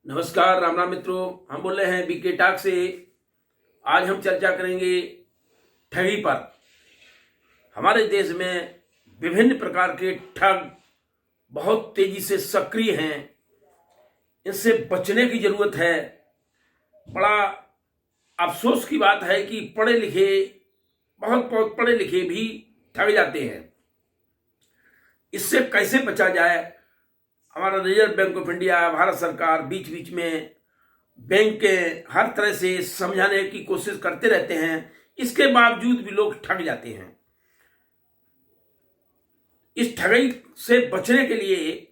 नमस्कार, राम राम मित्रों। हम बोल रहे हैं बीके टॉक से। आज हम चर्चा करेंगे ठगी पर। हमारे देश में विभिन्न प्रकार के ठग बहुत तेजी से सक्रिय हैं। इनसे बचने की जरूरत है। बड़ा अफसोस की बात है कि पढ़े लिखे, बहुत बहुत पढ़े लिखे भी ठग जाते हैं। इससे कैसे बचा जाए? हमारा reserve bank of India, Bharat सरकार बीच बीच में बैंक के हर तरह से समझाने की कोशिश करते रहते हैं। इसके बावजूद भी लोग ठग जाते हैं। इस ठगी से बचने के लिए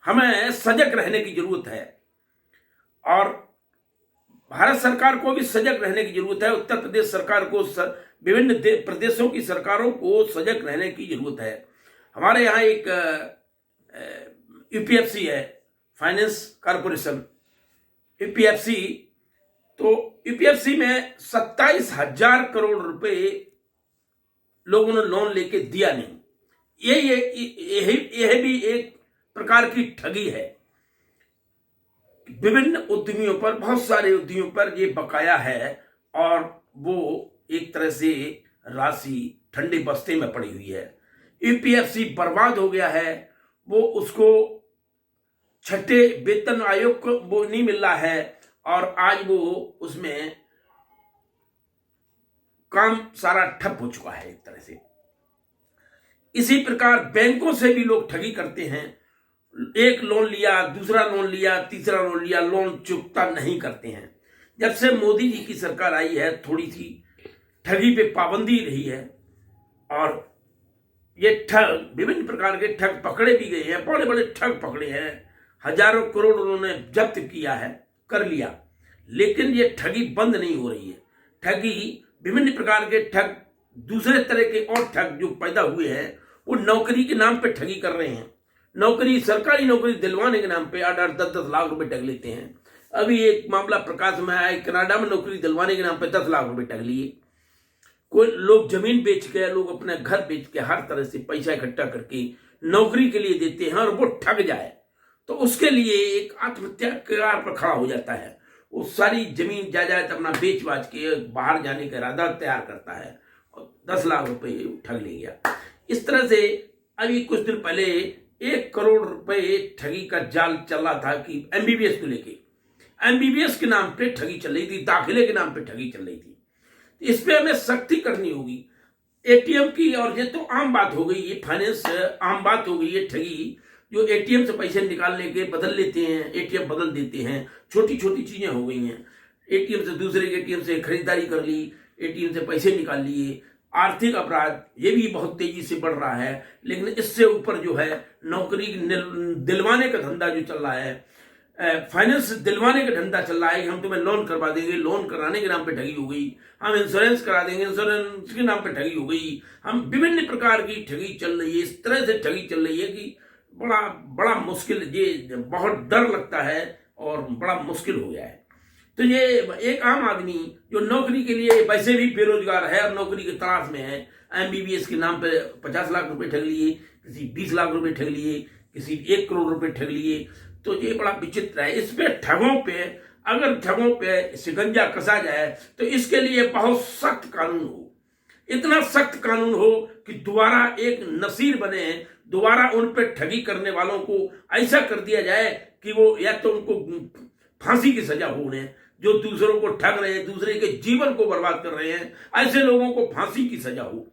हमें सजग रहने की जरूरत है और भारत सरकार को भी सजग रहने की जरूरत है। उत्तर प्रदेश सरकार को, विभिन्न प्रदेशों की सरकारों को सजग रहने की जरूरत है। हमारे यहाँ एक यूपीएफसी है, फाइनेंस कॉरपोरेशन, यूपीएफसी। तो यूपीएफसी में 27,000 करोड़ रुपए लोगों ने लोन लेके दिया नहीं। यह भी एक प्रकार की ठगी है। विभिन्न उद्यमियों पर, बहुत सारे उद्यमियों पर ये बकाया है और वो एक तरह से राशि ठंडे बस्ते में पड़ी हुई है। यूपीएफसी बर्बाद हो गया है। वो उसको छठे वेतन आयोग को वो नहीं मिल रहा है और आज वो उसमें काम सारा ठप हो चुका है एक तरह से। इसी प्रकार बैंकों से भी लोग ठगी करते हैं। एक लोन लिया, दूसरा लोन लिया, तीसरा लोन लिया, लोन चुकता नहीं करते हैं। जब से मोदी जी की सरकार आई है, थोड़ी सी ठगी पे पाबंदी रही है और ये ठग, विभिन्न प्रकार के ठग पकड़े भी गए हैं। बड़े बड़े ठग पकड़े हैं। हजारों करोड़ उन्होंने जब्त किया है, कर लिया, लेकिन ये ठगी बंद नहीं हो रही है। ठगी, विभिन्न प्रकार के ठग, दूसरे तरह के और ठग जो पैदा हुए हैं, वो नौकरी के नाम पे ठगी कर रहे हैं। नौकरी, सरकारी नौकरी दिलवाने के नाम पे 8-8, 10-10 लाख रुपए ठग लेते हैं। अभी एक मामला प्रकाश में आया, कनाडा में नौकरी दिलवाने के नाम पे 10 लाख रुपए ठग लिए। कोई लोग जमीन बेच के, लोग अपने घर बेच के, हर तरह से पैसा इकट्ठा करके नौकरी के लिए देते हैं और वो ठग जाए तो उसके लिए एक आत्महत्या के कगार पर खड़ा हो जाता है। वो सारी जमीन जायदाद अपना बेच बाच के बाहर जाने का इरादा तैयार करता है और 10 लाख रुपए ठग ले गया। इस तरह से अभी कुछ दिन पहले 1 करोड़ रुपए ठगी का जाल चल रहा था कि एमबीबीएस को लेके, एमबीबीएस के नाम पे ठगी चल रही थी, दाखिले के नाम पे ठगी चल रही थी। इस पे हमें सख्ती करनी होगी। एटीएम की, और ये तो आम बात हो गई, ये फाइनेंस आम बात हो गई। ये ठगी जो एटीएम से पैसे निकालने के बदल लेते हैं, एटीएम बदल देते हैं, छोटी छोटी चीजें हो गई हैं। एटीएम से दूसरे के एटीएम से खरीदारी कर ली, एटीएम से पैसे निकाल लिए। आर्थिक अपराध ये भी बहुत तेजी से बढ़ रहा है। लेकिन इससे ऊपर जो है नौकरी दिलवाने का धंधा जो चल रहा है, फाइनेंस दिलवाने का धंधा चल रहा है कि हम तुम्हें लोन करवा देंगे, लोन कराने के नाम पे ठगी हो गई। हम इंश्योरेंस करा देंगे, इंश्योरेंस के नाम पे ठगी हो गई। हम विभिन्न प्रकार की ठगी चल रही है। इस तरह से ठगी चल रही है कि बड़ा बड़ा मुश्किल, ये बहुत डर लगता है और बड़ा मुश्किल हो गया है। तो ये एक आम आदमी जो नौकरी के लिए वैसे भी बेरोजगार है और नौकरी की तलाश में है, एमबीबीएस के नाम पे 50 लाख रुपए ठग लिए, किसी 20 लाख रुपए ठग लिए, किसी 1 करोड़ रुपए ठग लिए। तो ये बड़ा विचित्र है। इस पे ठगों पे, अगर ठगों पे शिकंजा कसा जाए तो इसके लिए बहुत सख्त कानून हो। इतना सख्त कानून हो कि दोबारा एक नसीर बने, दोबारा उन पे ठगी करने वालों को ऐसा कर दिया जाए कि वो, या तो उनको फांसी की सजा हो, उन्हें जो दूसरों को ठग रहे हैं, दूसरे के जीवन को बर्बाद कर रहे हैं, ऐसे लोगों को फांसी की सजा हो।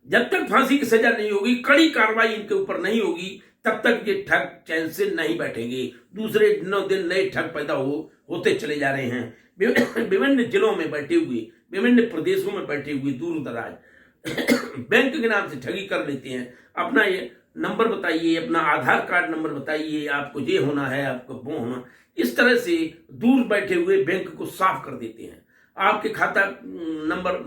जब तक फांसी की सजा नहीं होगी, कड़ी कार्रवाई इनके ऊपर नहीं होगी, तब तक ये ठग चैन से नहीं बैठेंगे। दूसरे दिनों दिन नए ठग पैदा होते चले जा रहे हैं। विभिन्न जिलों में बैठे हुए, विभिन्न प्रदेशों में बैठे हुए दूर दराज बैंक के नाम से ठगी कर लेते हैं। अपना ये नंबर बताइए, अपना आधार कार्ड नंबर बताइए, आपको ये होना है, आपको वो होना। इस तरह से दूर बैठे हुए बैंक को साफ कर देते हैं। आपके खाता नंबर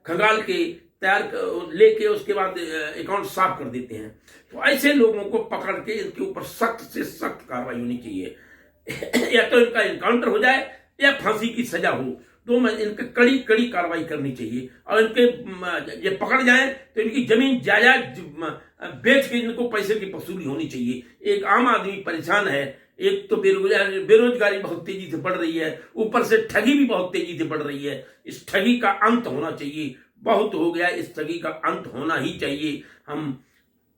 खंगाल के तैयार लेके उसके बाद अकाउंट साफ कर देते हैं। तो ऐसे लोगों को पकड़ के इनके ऊपर सख्त से सख्त कार्रवाई होनी चाहिए। या तो इनका एनकाउंटर हो जाए या फांसी की सजा हो। तो मैं इनके कड़ी कड़ी कार्रवाई करनी चाहिए और इनके ये पकड़ जाए तो इनकी जमीन जायदाद बेच के इनको पैसे की वसूली होनी चाहिए। एक आम आदमी परेशान है, एक तो बेरोजगारी बहुत तेजी से बढ़ रही है, ऊपर से ठगी भी बहुत तेजी से बढ़ रही है। इस ठगी का अंत होना चाहिए, बहुत हो गया, इस ठगी का अंत होना ही चाहिए। हम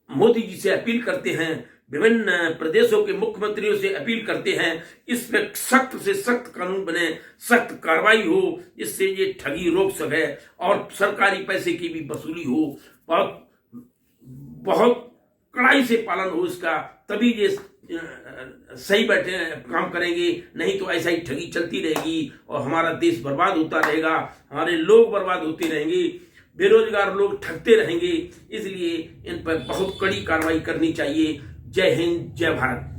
मोदी जी से अपील करते हैं, विभिन्न प्रदेशों के मुख्यमंत्रियों से अपील करते हैं, इस पे सख्त से सख्त कानून बने, सख्त कार्रवाई हो, जिससे ये ठगी रोक सके और सरकारी पैसे की भी वसूली हो, बहुत बहुत कड़ाई से पालन हो इसका, तभी ये सही बैठे काम करेंगे। नहीं तो ऐसा ही ठगी चलती रहेगी और हमारा देश बर्बाद होता रहेगा, हमारे लोग बर्बाद होते रहेंगे, बेरोजगार लोग ठगते रहेंगे। इसलिए इन पर बहुत कड़ी कार्रवाई करनी चाहिए। जय हिंद, जय भारत।